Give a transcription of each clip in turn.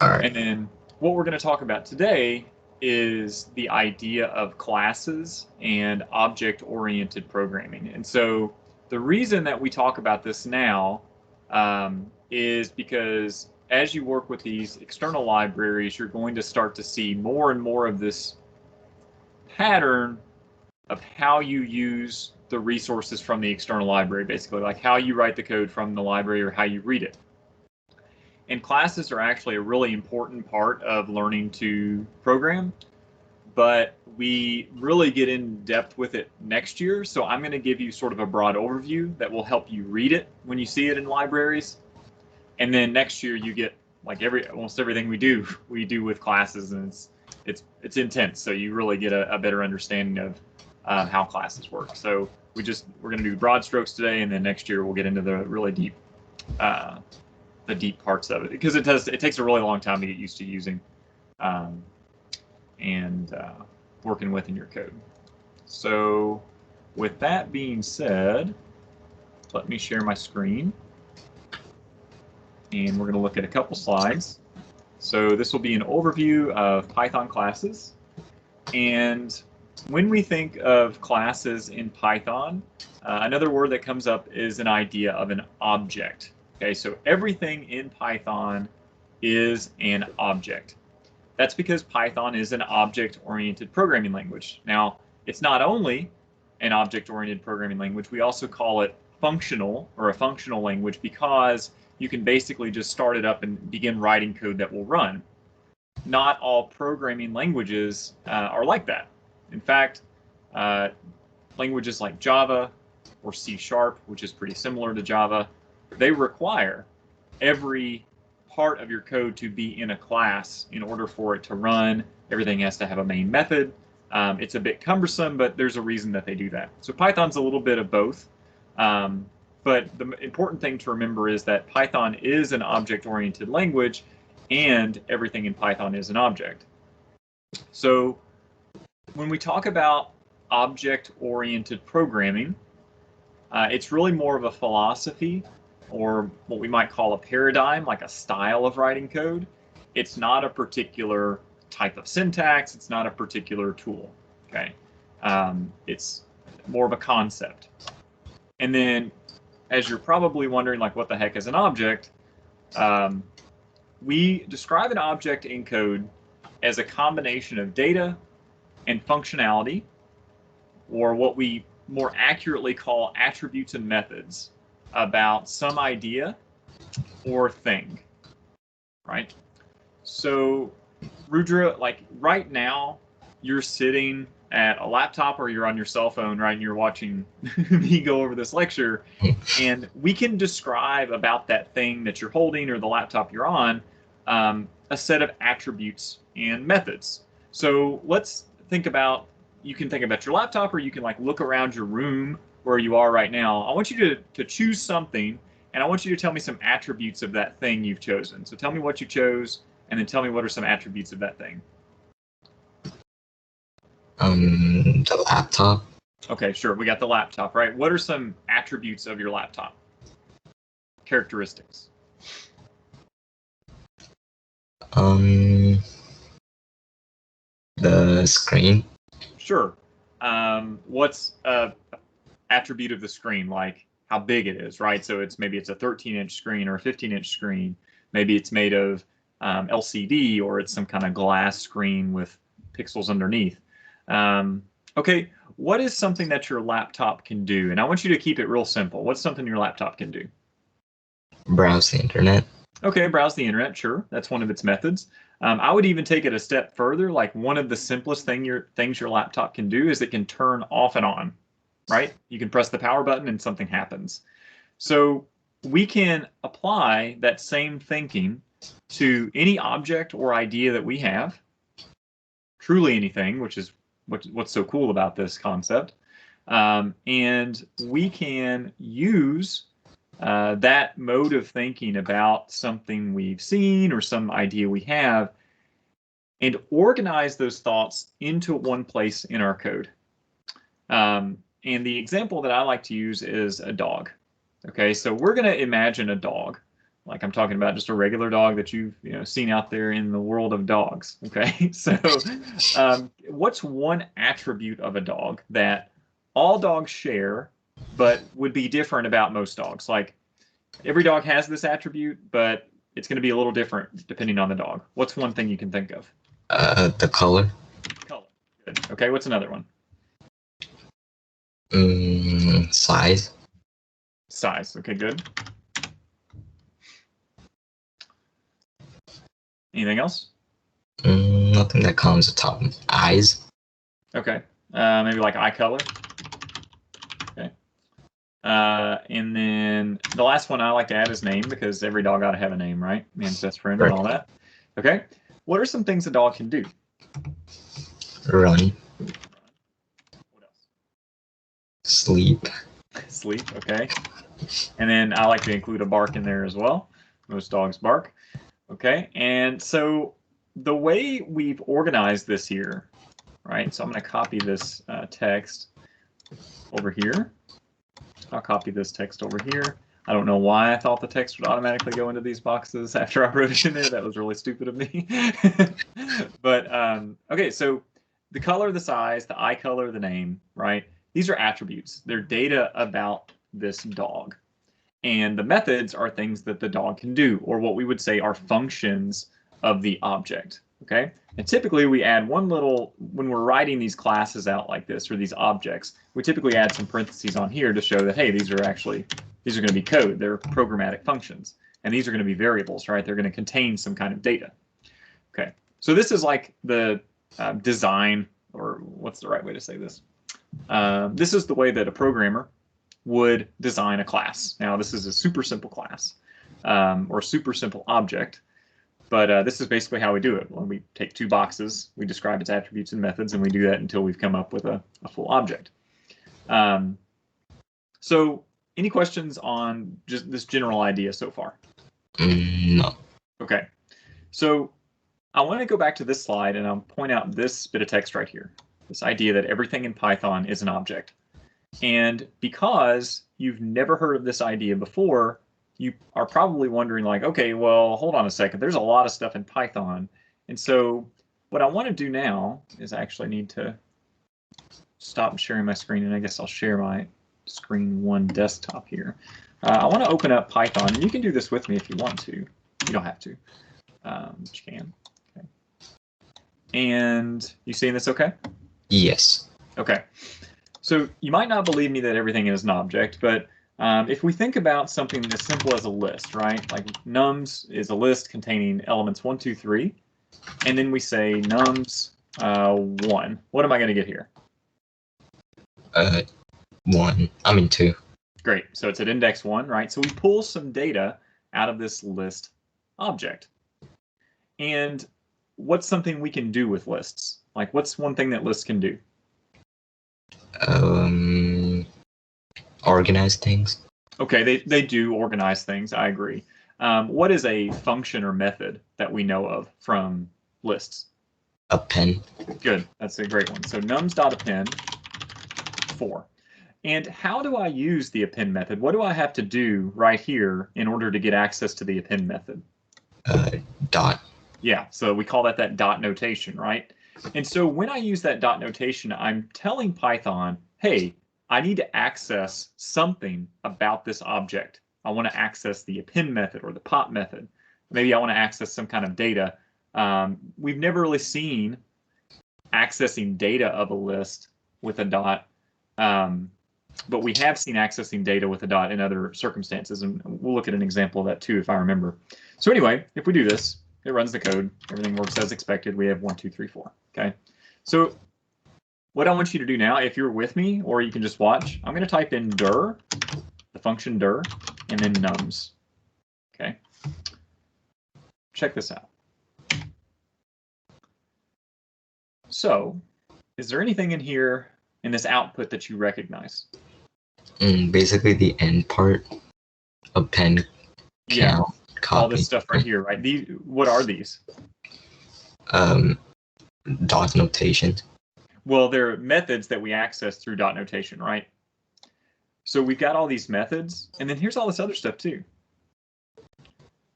All right. And then what we're going to talk about today is the idea of classes and object-oriented programming. And so the reason that we talk about this now is because as you work with these external libraries, you're going to start to see more and more of this pattern of how you use the resources from the external library, basically, like how you write the code from the library or how you read it. And classes are actually a really important part of learning to program, but we really get in depth with it next year. So I'm going to give you sort of a broad overview that will help you read it when you see it in libraries. And then next year you get like almost everything we do with classes, and it's intense. So you really get a better understanding of how classes work. So we're going to do broad strokes today, and then next year we'll get into the really deep the deep parts of it, because it takes a really long time to get used to using and working with in your code. So with that being said, let me share my screen, and we're going to look at a couple slides. So this will be an overview of Python classes. And when we think of classes in Python, another word that comes up is an idea of an object. Okay, so everything in Python is an object. That's because Python is an object-oriented programming language. Now, it's not only an object-oriented programming language, we also call it functional, or a functional language, because you can basically just start it up and begin writing code that will run. Not all programming languages are like that. In fact, languages like Java or C#, which is pretty similar to Java, they require every part of your code to be in a class in order for it to run. Everything has to have a main method. It's a bit cumbersome, but there's a reason that they do that. So Python's a little bit of both. But the important thing to remember is that Python is an object-oriented language, and everything in Python is an object. So when we talk about object-oriented programming, it's really more of a philosophy, or what we might call a paradigm, like a style of writing code. It's not a particular type of syntax. It's not a particular tool. Okay, it's more of a concept. And then, as you're probably wondering, like, what the heck is an object? We describe an object in code as a combination of data and functionality, or what we more accurately call attributes and methods about some idea or thing, right? So, Rudra, like right now, you're sitting at a laptop or you're on your cell phone, right? And you're watching me go over this lecture, and we can describe about that thing that you're holding or the laptop you're on a set of attributes and methods. So let's think about, you can think about your laptop, or you can like look around your room where you are right now. I want you to choose something, and I want you to tell me some attributes of that thing you've chosen. So tell me what you chose, and then tell me what are some attributes of that thing. The laptop. Okay, sure. We got the laptop, right? What are some attributes of your laptop? Characteristics. The screen. Sure. What's an attribute of the screen? Like how big it is, right? So maybe it's a 13-inch screen or a 15-inch screen. Maybe it's made of LCD, or it's some kind of glass screen with pixels underneath. Okay, what is something that your laptop can do? And I want you to keep it real simple. What's something your laptop can do? Browse the internet. Okay, browse the internet, sure. That's one of its methods. I would even take it a step further. Like one of the simplest things your laptop can do is it can turn off and on, right? You can press the power button and something happens. So we can apply that same thinking to any object or idea that we have, truly anything, which is what's so cool about this concept. And we can use that mode of thinking about something we've seen or some idea we have, and organize those thoughts into one place in our code. And the example that I like to use is a dog. Okay, so we're going to imagine a dog. Like I'm talking about just a regular dog that you've seen out there in the world of dogs. Okay, so what's one attribute of a dog that all dogs share, but would be different about most dogs? Like every dog has this attribute, but it's going to be a little different depending on the dog. What's one thing you can think of? The color. Color. Good. Okay, what's another one? Size. Size. Okay, good. Anything else? Nothing that comes to top. Eyes. Okay. Maybe like eye color. Okay. And then the last one I like to add is name, because every dog ought to have a name, right? Man's best friend and all that. Okay. What are some things a dog can do? Run. What else? Sleep. Sleep. Okay. And then I like to include a bark in there as well. Most dogs bark. Okay. And so the way we've organized this here, right? So I'm going to copy this text over here. I'll copy this text over here. I don't know why I thought the text would automatically go into these boxes after I wrote it in there. That was really stupid of me. But okay, so the color, the size, the eye color, the name, right? These are attributes. They're data about this dog. And the methods are things that the dog can do, or what we would say are functions of the object. Okay? And typically we add one little, when we're writing these classes out like this, or these objects, we typically add some parentheses on here to show that, hey, these are going to be code. They're programmatic functions. And these are going to be variables, right? They're going to contain some kind of data. Okay, so this is like the design, or what's the right way to say this? This is the way that a programmer would design a class. Now, this is a super simple class, or super simple object. But this is basically how we do it. When we take two boxes, we describe its attributes and methods, and we do that until we've come up with a full object. So any questions on just this general idea so far? No. Okay. So I want to go back to this slide, and I'll point out this bit of text right here, this idea that everything in Python is an object. And because you've never heard of this idea before, you are probably wondering like, okay, well, hold on a second. There's a lot of stuff in Python. And so what I want to do now is I actually need to stop sharing my screen, and I guess I'll share my screen one desktop here. I want to open up Python, and you can do this with me if you want to. You don't have to, but you can. Okay. And you seeing this okay? Yes. Okay. So you might not believe me that everything is an object, but if we think about something as simple as a list, right? Like nums is a list containing elements 1, 2, 3, and then we say nums 1. What am I going to get here? 1. I mean 2. Great. So it's at index 1, right? So we pull some data out of this list object. And what's something we can do with lists? Like what's one thing that lists can do? Organize things. Okay, they do organize things. I agree. What is a function or method that we know of from lists? Append. Good. That's a great one. So nums.append 4. And how do I use the append method? What do I have to do right here in order to get access to the append method? Dot. Yeah, so we call that dot notation, right? And so when I use that dot notation, I'm telling Python, hey, I need to access something about this object. I want to access the append method or the pop method. Maybe I want to access some kind of data. We've never really seen accessing data of a list with a dot, but we have seen accessing data with a dot in other circumstances, and we'll look at an example of that too if I remember. So anyway, if we do this, it runs the code. Everything works as expected. We have 1, 2, 3, 4. Okay. So what I want you to do now, if you're with me, or you can just watch, I'm going to type in dir, the function dir, and then nums. Okay. Check this out. So, is there anything in here in this output that you recognize? Basically the end part. Append. Yeah. Count. Copy. All this stuff right here, right? These, what are these? Dot notation. Well, they're methods that we access through dot notation, right? So we've got all these methods, and then here's all this other stuff too.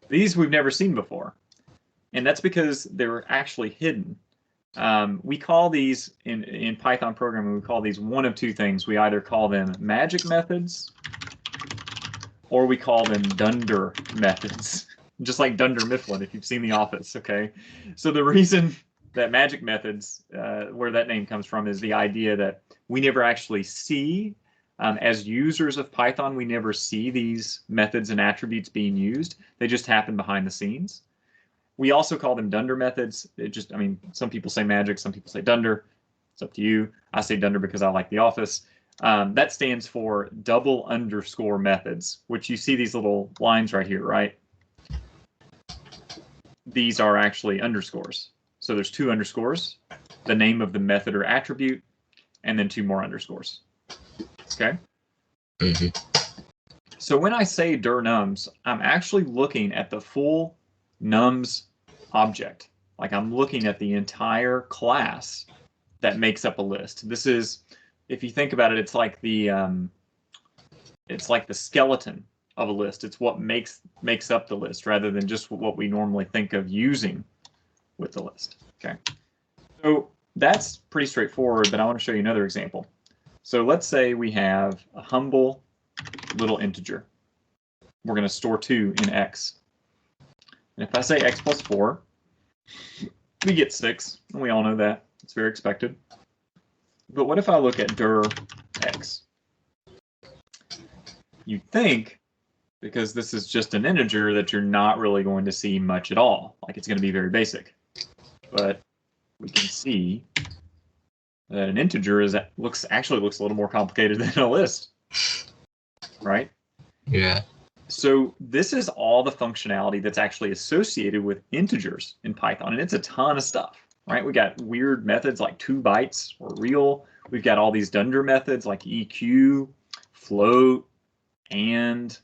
These we've never seen before, and that's because they're actually hidden. We call these, in Python programming, we call these one of two things. We either call them magic methods, or we call them Dunder methods. Just like Dunder Mifflin, if you've seen The Office, okay? So the reason that magic methods, where that name comes from, is the idea that we never actually see, as users of Python, we never see these methods and attributes being used. They just happen behind the scenes. We also call them Dunder methods. I mean, some people say magic, some people say Dunder. It's up to you. I say Dunder because I like The Office. That stands for double underscore methods, which you see these little lines right here, right? These are actually underscores. So there's two underscores, the name of the method or attribute, and then two more underscores. Okay? Mm-hmm. So when I say dir nums, I'm actually looking at the full nums object. Like I'm looking at the entire class that makes up a list. This is, if you think about it, it's like the skeleton of a list. It's what makes up the list rather than just what we normally think of using with the list. Okay, so that's pretty straightforward, but I want to show you another example. So let's say we have a humble little integer. We're going to store 2 in x. And if I say x plus 4, we get 6, and we all know that. It's very expected. But what if I look at dir x? You'd think, because this is just an integer, that you're not really going to see much at all. Like it's going to be very basic. But we can see that an integer actually looks a little more complicated than a list, right? Yeah. So this is all the functionality that's actually associated with integers in Python, and it's a ton of stuff, right? We got weird methods like 2bytes or real. We've got all these Dunder methods like EQ, float, and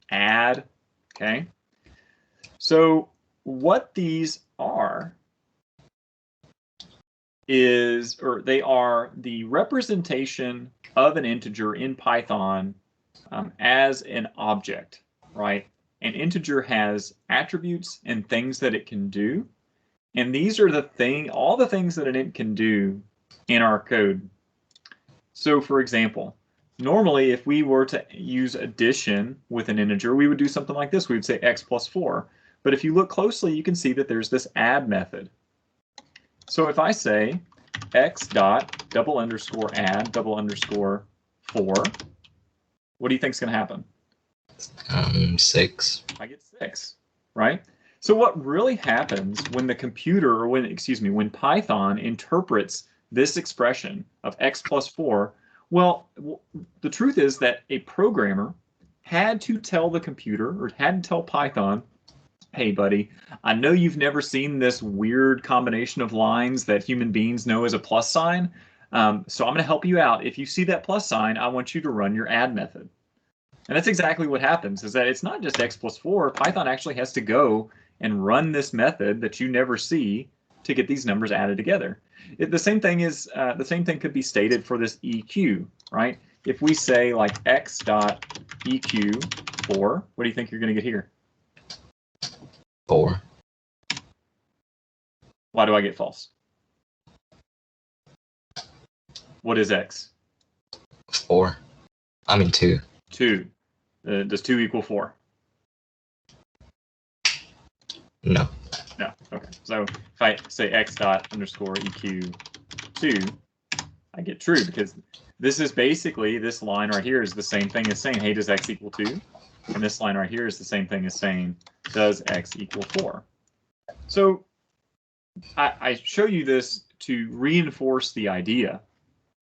add. Okay. So what these are they are the representation of an integer in Python as an object, right? An integer has attributes and things that it can do, and these are all the things that an int can do in our code. So, for example, normally if we were to use addition with an integer, we would do something like this. We would say x plus 4. But if you look closely, you can see that there's this add method. So if I say x dot double underscore add double underscore 4, what do you think is going to happen? 6. I get 6, right? So what really happens when the computer, or when Python interprets this expression of x plus 4, well, the truth is that a programmer had to tell the computer, or had to tell Python, hey, buddy, I know you've never seen this weird combination of lines that human beings know as a plus sign, so I'm going to help you out. If you see that plus sign, I want you to run your add method. And that's exactly what happens, is that it's not just x plus 4. Python actually has to go and run this method that you never see to get these numbers added together. The same thing could be stated for this EQ, right? If we say like x dot EQ 4, what do you think you're going to get here? 4. Why do I get false? What is x? 4. I mean 2. 2. Does 2 equal 4? No. No. Okay. So if I say x dot underscore EQ 2, I get true, because this is basically, this line right here is the same thing as saying, hey, does x equal 2? And this line right here is the same thing as saying, does x equal 4? So I show you this to reinforce the idea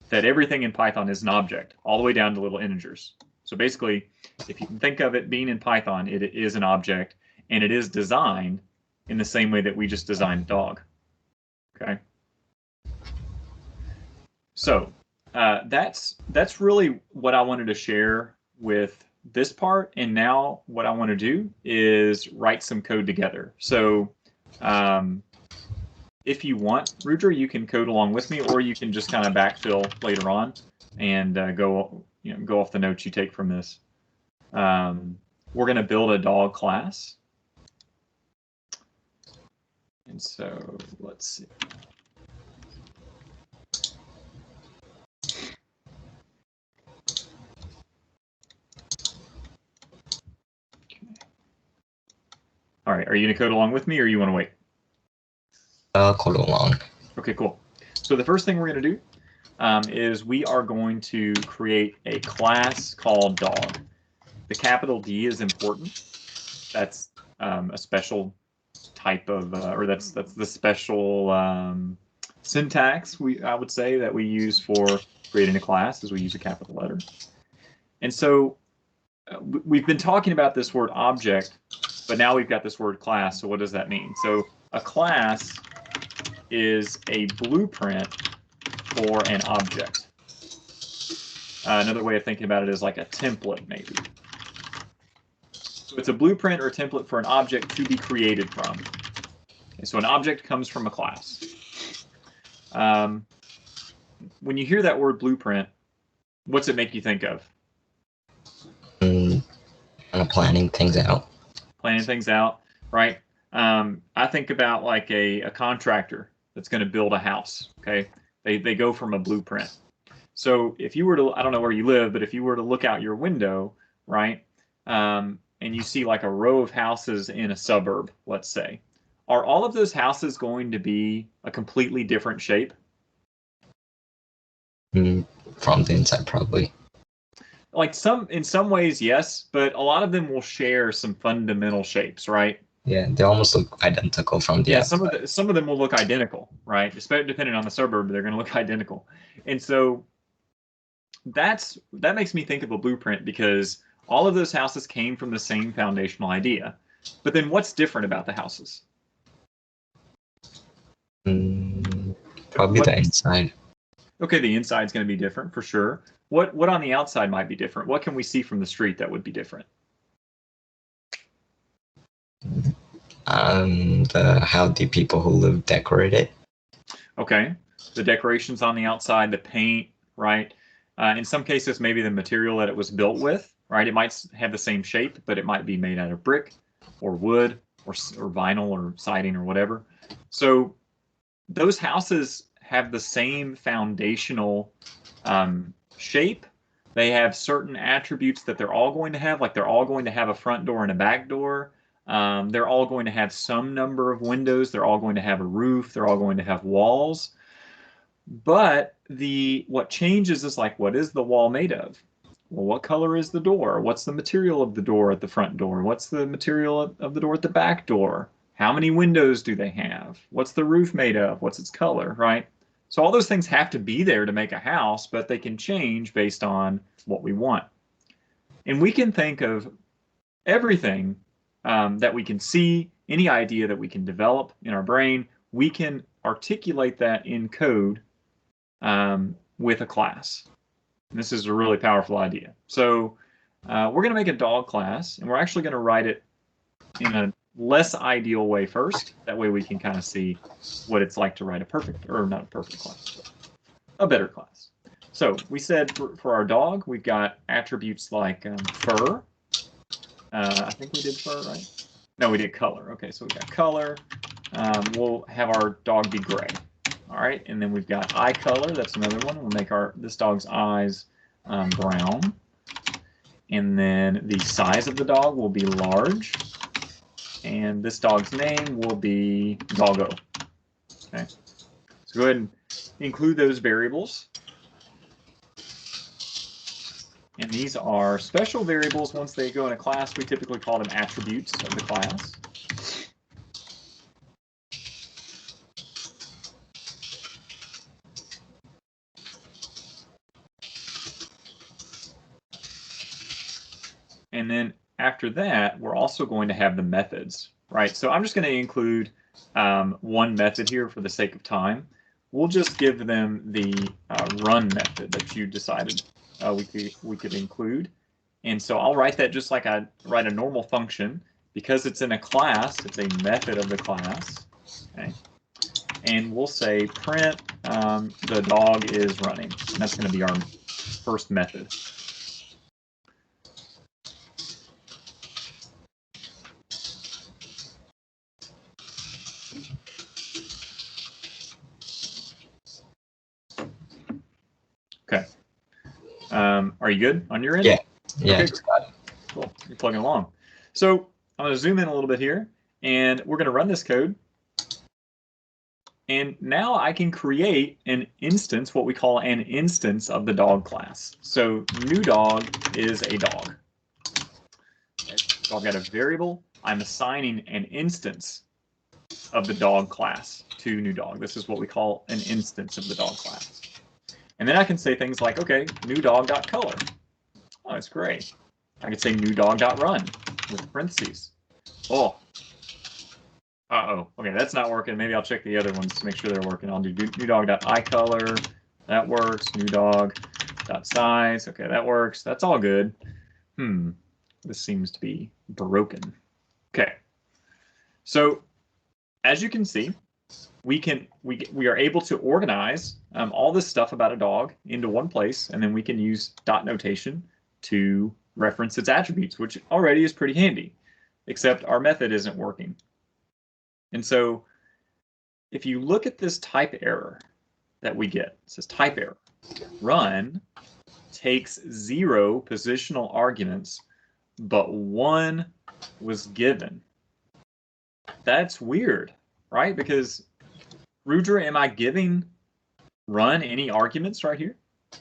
that everything in Python is an object, all the way down to little integers. So basically, if you can think of it being in Python, it is an object, and it is designed in the same way that we just designed a dog. Okay. So that's really what I wanted to share with this part. And now what I want to do is write some code together. So if you want, Rudra, you can code along with me, or you can just kind of backfill later on and go off the notes you take from this. we're going to build a dog class. And so let's see. All right, are you going to code along with me or you want to wait? Code along. Okay, cool. So the first thing we're going to do is we are going to create a class called dog. The capital D is important. That's a special type of, or that's the special syntax I would say that we use for creating a class, is we use a capital letter. And so we've been talking about this word object, but now we've got this word class. So what does that mean? So a class is a blueprint for an object. Another way of thinking about it is like a template, maybe. So it's a blueprint or a template for an object to be created from. Okay, so an object comes from a class. When you hear that word blueprint, what's it make you think of? Kind of planning things out. Planning things out, right? I think about like a contractor that's going to build a house. Okay, they go from a blueprint. So if you were to, I don't know where you live, but if you were to look out your window, right, and you see like a row of houses in a suburb, let's say, are all of those houses going to be a completely different shape? From the inside, probably. Like in some ways, yes, but a lot of them will share some fundamental shapes, right? Yeah, they almost look identical from the outside. Some of them will look identical, right? Depending on the suburb, they're going to look identical. And so that makes me think of a blueprint, because all of those houses came from the same foundational idea. But then what's different about the houses? Probably the inside. Okay, the inside's going to be different for sure. What on the outside might be different? What can we see from the street that would be different? How the people who live decorate it. Okay, the decorations on the outside, the paint, right? In some cases, maybe the material that it was built with, right? It might have the same shape, but it might be made out of brick or wood or vinyl or siding or whatever. So those houses have the same foundational shape. They have certain attributes that they're all going to have, like they're all going to have a front door and a back door. They're all going to have some number of windows. They're all going to have a roof. They're all going to have walls. But what changes is like, what is the wall made of? Well, what color is the door? What's the material of the door at the front door? What's the material of the door at the back door? How many windows do they have? What's the roof made of? What's its color, right? So all those things have to be there to make a house, but they can change based on what we want. And we can think of everything that we can see, any idea that we can develop in our brain, we can articulate that in code with a class. And this is a really powerful idea. So we're going to make a dog class, and we're actually going to write it in a less ideal way first. That way we can kind of see what it's like to write a perfect, or not a perfect class, but a better class. So we said for our dog, we've got attributes like fur. I think we did fur, right? No, we did color. Okay, so we've got color. We'll have our dog be gray. All right, and then we've got eye color. That's another one. We'll make this dog's eyes brown. And then the size of the dog will be large. And this dog's name will be Doggo. Okay, so go ahead and include those variables. And these are special variables. Once they go in a class, we typically call them attributes of the class. And then after that, we're also going to have the methods, right? So I'm just going to include one method here for the sake of time. We'll just give them the run method that you decided we could include. And so I'll write that just like I write a normal function. Because it's in a class, it's a method of the class. Okay? And we'll say print the dog is running. And that's going to be our first method. Are you good on your end? Yeah. Yeah. Okay, cool. You're plugging along. So I'm going to zoom in a little bit here, and we're going to run this code. And now I can create an instance, what we call an instance of the dog class. So new dog is a dog. So I've got a variable. I'm assigning an instance of the dog class to new dog. This is what we call an instance of the dog class. And then I can say things like, okay, new dog.color. Oh, that's great. I could say new dog.run with parentheses. Oh. Uh-oh. Okay, that's not working. Maybe I'll check the other ones to make sure they're working. I'll do new dog.iColor. That works. New dog.size. Okay, that works. That's all good. This seems to be broken. Okay. So as you can see, we are able to organize all this stuff about a dog into one place, and then we can use dot notation to reference its attributes, which already is pretty handy, except our method isn't working. And so if you look at this type error that we get, it says type error. Run takes 0 positional arguments, but 1 was given. That's weird, right? Because Rudra, am I giving run any arguments right here?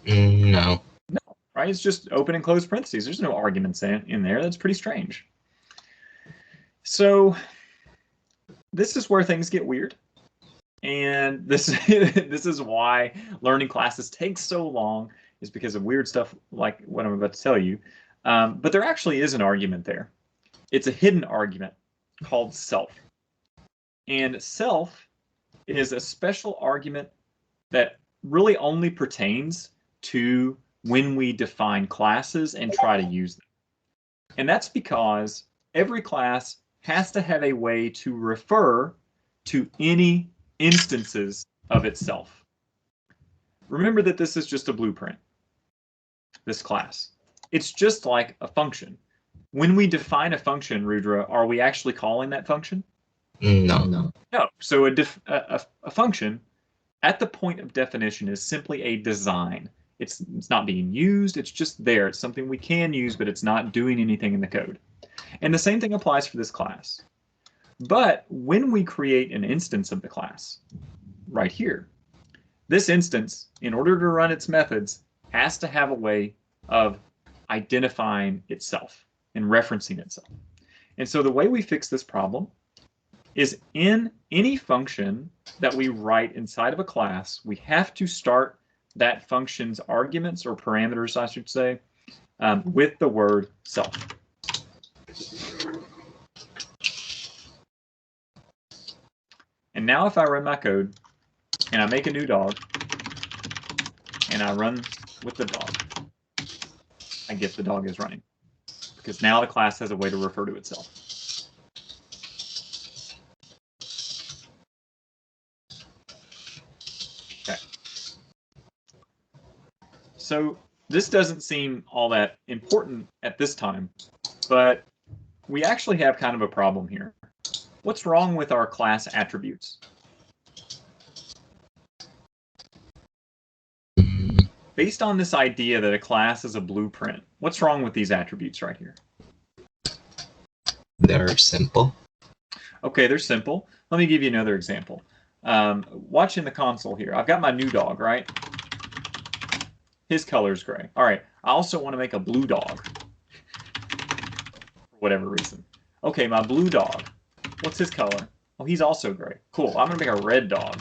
No. No, right? It's just open and close parentheses. There's no arguments in there. That's pretty strange. So this is where things get weird. And this is why learning classes take so long, is because of weird stuff like what I'm about to tell you. But there actually is an argument there. It's a hidden argument called self. And self is a special argument that really only pertains to when we define classes and try to use them. And that's because every class has to have a way to refer to any instances of itself. Remember that this is just a blueprint, this class. It's just like a function. When we define a function, Rudra, are we actually calling that function? No. No. So a function at the point of definition is simply a design. It's not being used. It's just there. It's something we can use, but it's not doing anything in the code. And the same thing applies for this class. But when we create an instance of the class, right here, this instance, in order to run its methods, has to have a way of identifying itself and referencing itself. And so the way we fix this problem is in any function that we write inside of a class, we have to start that function's arguments, or parameters, I should say, with the word self. And now if I run my code and I make a new dog and I run with the dog, I get the dog is running, because now the class has a way to refer to itself. Okay. So this doesn't seem all that important at this time, but we actually have kind of a problem here. What's wrong with our class attributes? Based on this idea that a class is a blueprint, what's wrong with these attributes right here? They're simple. Okay, they're simple. Let me give you another example. Watch in the console here. I've got my new dog, right? His color's gray. All right, I also want to make a blue dog for whatever reason. Okay, my blue dog. What's his color? Oh, he's also gray. Cool. I'm going to make a red dog.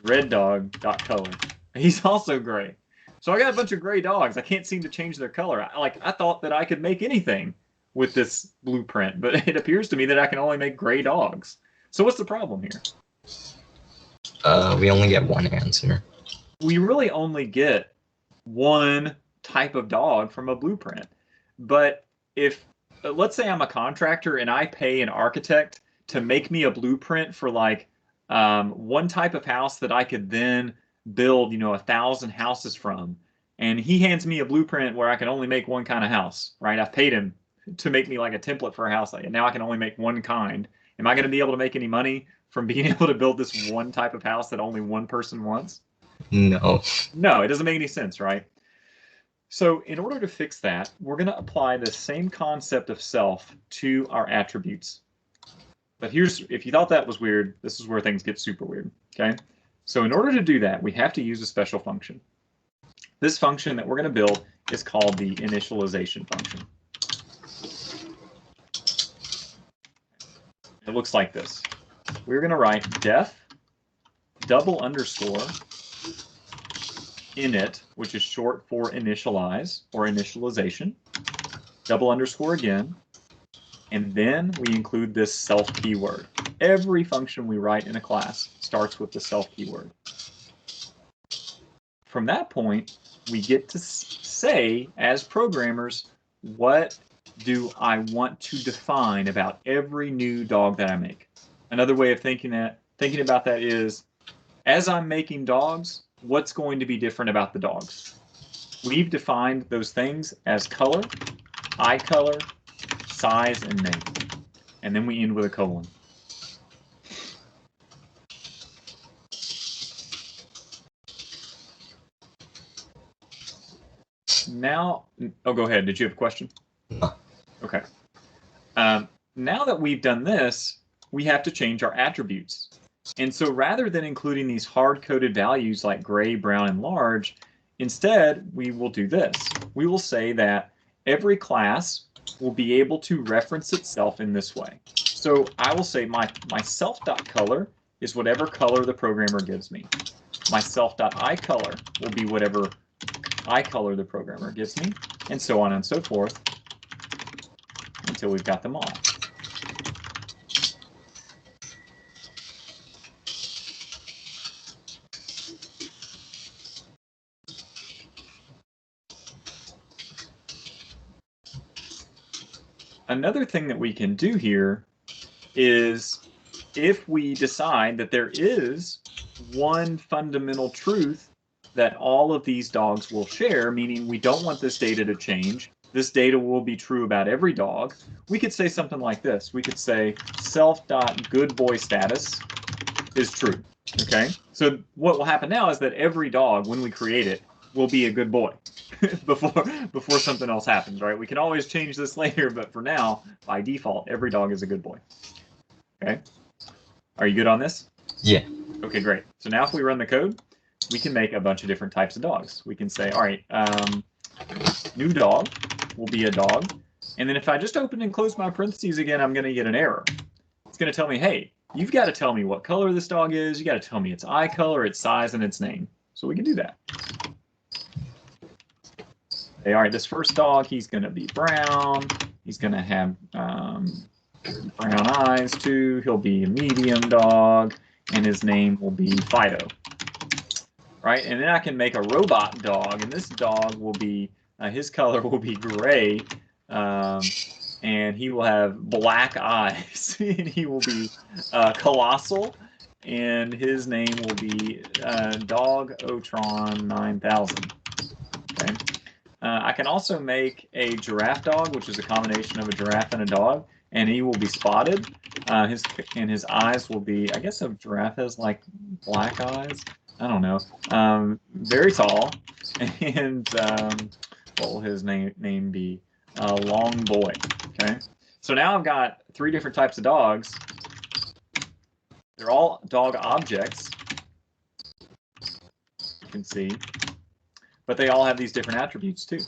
Red dog.color. He's also gray. So I got a bunch of gray dogs. I can't seem to change their color. I thought that I could make anything with this blueprint, but it appears to me that I can only make gray dogs. So what's the problem here? We only get one answer. We really only get one type of dog from a blueprint. But if, let's say I'm a contractor and I pay an architect to make me a blueprint for like one type of house that I could then build, 1,000 houses from, and he hands me a blueprint where I can only make one kind of house, right? I've paid him to make me like a template for a house, and now I can only make one kind. Am I going to be able to make any money from being able to build this one type of house that only one person wants? No. No, it doesn't make any sense, right? So in order to fix that, we're going to apply the same concept of self to our attributes. But here's, if you thought that was weird, this is where things get super weird, okay? So in order to do that, we have to use a special function. This function that we're going to build is called the initialization function. It looks like this. We're going to write def double underscore init, which is short for initialize or initialization, double underscore again, and then we include this self keyword. Every function we write in a class starts with the self keyword. From that point, we get to say, as programmers, what do I want to define about every new dog that I make? Another way of thinking about that is, as I'm making dogs, what's going to be different about the dogs? We've defined those things as color, eye color, size, and name. And then we end with a colon. Now, oh, go ahead. Did you have a question? No. Okay. Now that we've done this, we have to change our attributes. And so rather than including these hard-coded values like gray, brown, and large, instead, we will do this. We will say that every class will be able to reference itself in this way. So I will say my self.color is whatever color the programmer gives me. My self.eyeColor will be whatever eye color the programmer gives me, and so on and so forth until we've got them all. Another thing that we can do here is, if we decide that there is one fundamental truth that all of these dogs will share, meaning we don't want this data to change, this data will be true about every dog, we could say something like this. We could say self.goodboyStatus is true. Okay, so what will happen now is that every dog, when we create it, will be a good boy before something else happens, right? We can always change this later, but for now, by default, every dog is a good boy. Okay, are you good on this? Yeah. Okay, great. So now if we run the code, we can make a bunch of different types of dogs. We can say, all right, new dog will be a dog. And then if I just open and close my parentheses again, I'm going to get an error. It's going to tell me, hey, you've got to tell me what color this dog is. You got to tell me its eye color, its size, and its name. So we can do that. Okay, all right, this first dog, he's going to be brown. He's going to have brown eyes too. He'll be a medium dog, and his name will be Fido. Right, and then I can make a robot dog, and this dog will be, his color will be gray, and he will have black eyes, and he will be colossal, and his name will be Dog Otron 9000. Okay. I can also make a giraffe dog, which is a combination of a giraffe and a dog, and he will be spotted. His eyes will be, I guess a giraffe has like black eyes. I don't know. Very tall, and what will his name be? Long Boy. Okay. So now I've got 3 different types of dogs. They're all dog objects. You can see. But they all have these different attributes too,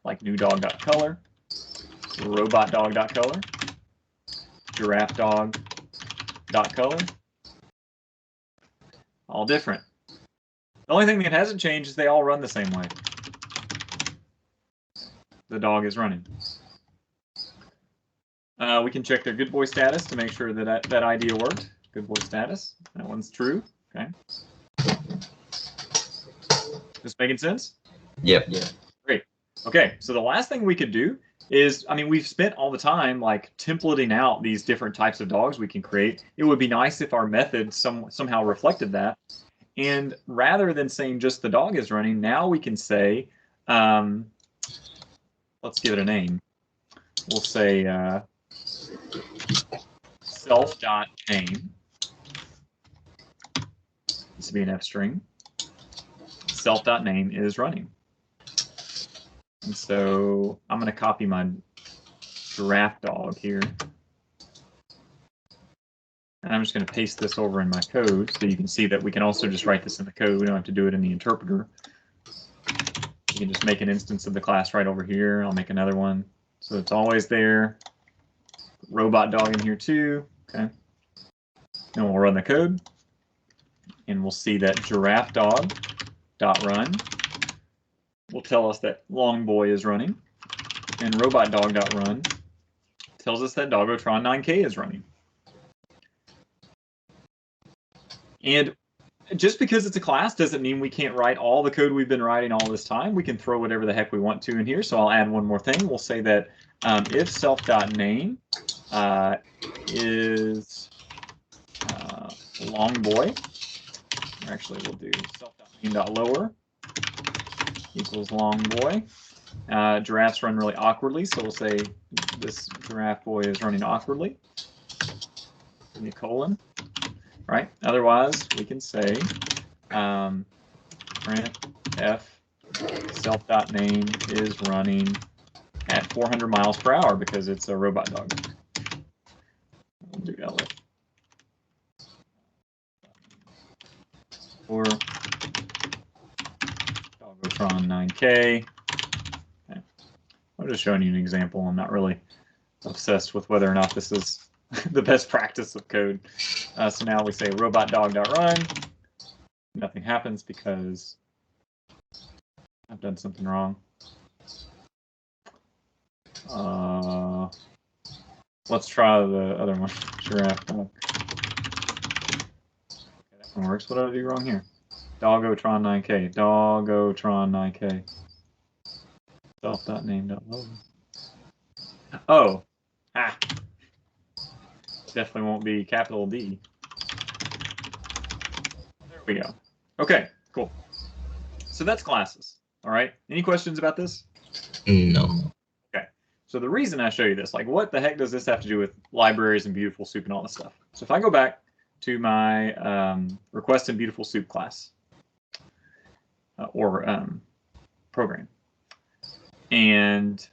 like new dog.color, robot dog.color, giraffe dog.color, all different. The only thing that hasn't changed is they all run the same way. The dog is running. We can check their good boy status to make sure that that idea worked. Good boy status, that one's true. Okay. This making sense? Yep. Yeah. Great. Okay, so the last thing we could do is, I mean, we've spent all the time like templating out these different types of dogs we can create. It would be nice if our method somehow reflected that. And rather than saying just the dog is running, now we can say, let's give it a name. We'll say self.name. This would be an F string. self.name is running. And so I'm going to copy my Giraffe Dog here. And I'm just going to paste this over in my code so you can see that we can also just write this in the code. We don't have to do it in the interpreter. You can just make an instance of the class right over here. I'll make another one. So it's always there. Robot Dog in here too. Okay. Then we'll run the code. And we'll see that Giraffe Dog .run will tell us that Long Boy is running. And Robot Dog .run tells us that Doggotron 9K is running. And just because it's a class doesn't mean we can't write all the code we've been writing all this time. We can throw whatever the heck we want to in here. So I'll add one more thing. We'll say that if self.name is long boy, or actually we'll do self.name.lower equals long boy. Giraffes run really awkwardly, so we'll say this giraffe boy is running awkwardly. Give me a colon. Right. Otherwise, we can say print f self.name is running at 400 miles per hour because it's a robot dog. We'll do elif or Doggotron 9K. Okay. I'm just showing you an example. I'm not really obsessed with whether or not this is the best practice of code. So now we say robot.dog.run. Nothing happens because I've done something wrong. Let's try the other one. Giraffe Dog. Okay, that one works. What did I do wrong here? Doggotron 9K. Doggotron 9K. Self.name.lower. Oh. Ah. Definitely won't be capital D. There we go. Okay, cool. So that's classes. All right. Any questions about this? No. Okay. So the reason I show you this, like what the heck does this have to do with libraries and BeautifulSoup and all this stuff? So if I go back to my request in BeautifulSoup class or program, and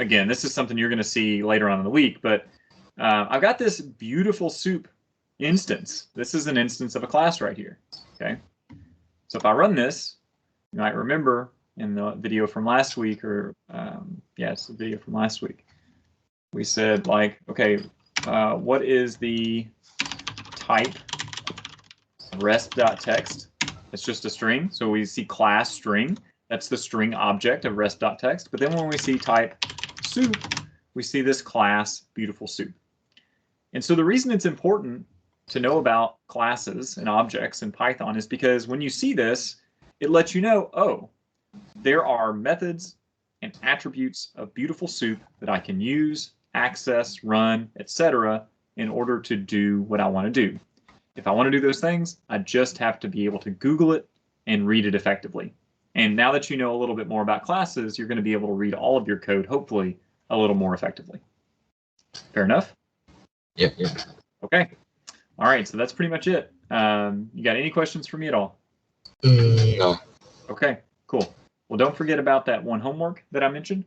again, this is something you're going to see later on in the week, but I've got this BeautifulSoup instance. This is an instance of a class right here. Okay. So if I run this, you might remember in the video from last week, or yeah, it's the video from last week. We said like, okay, what is the type of rest.text? It's just a string. So we see class string. That's the string object of rest.text. But then when we see type soup, we see this class BeautifulSoup. And so the reason it's important to know about classes and objects in Python is because when you see this, it lets you know, oh, there are methods and attributes of BeautifulSoup that I can use, access, run, etc. in order to do what I want to do. If I want to do those things, I just have to be able to Google it and read it effectively. And now that you know a little bit more about classes, you're going to be able to read all of your code, hopefully, a little more effectively. Fair enough? Yep. Okay. All right, so that's pretty much it. You got any questions for me at all? No. Okay, cool. Well, don't forget about that one homework that I mentioned.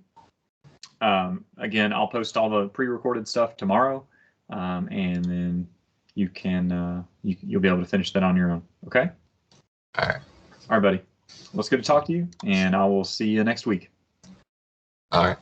Again, I'll post all the pre-recorded stuff tomorrow, and then you can you'll be able to finish that on your own. Okay. All right. All right, buddy. Well, it's good to talk to you, and I will see you next week. All right.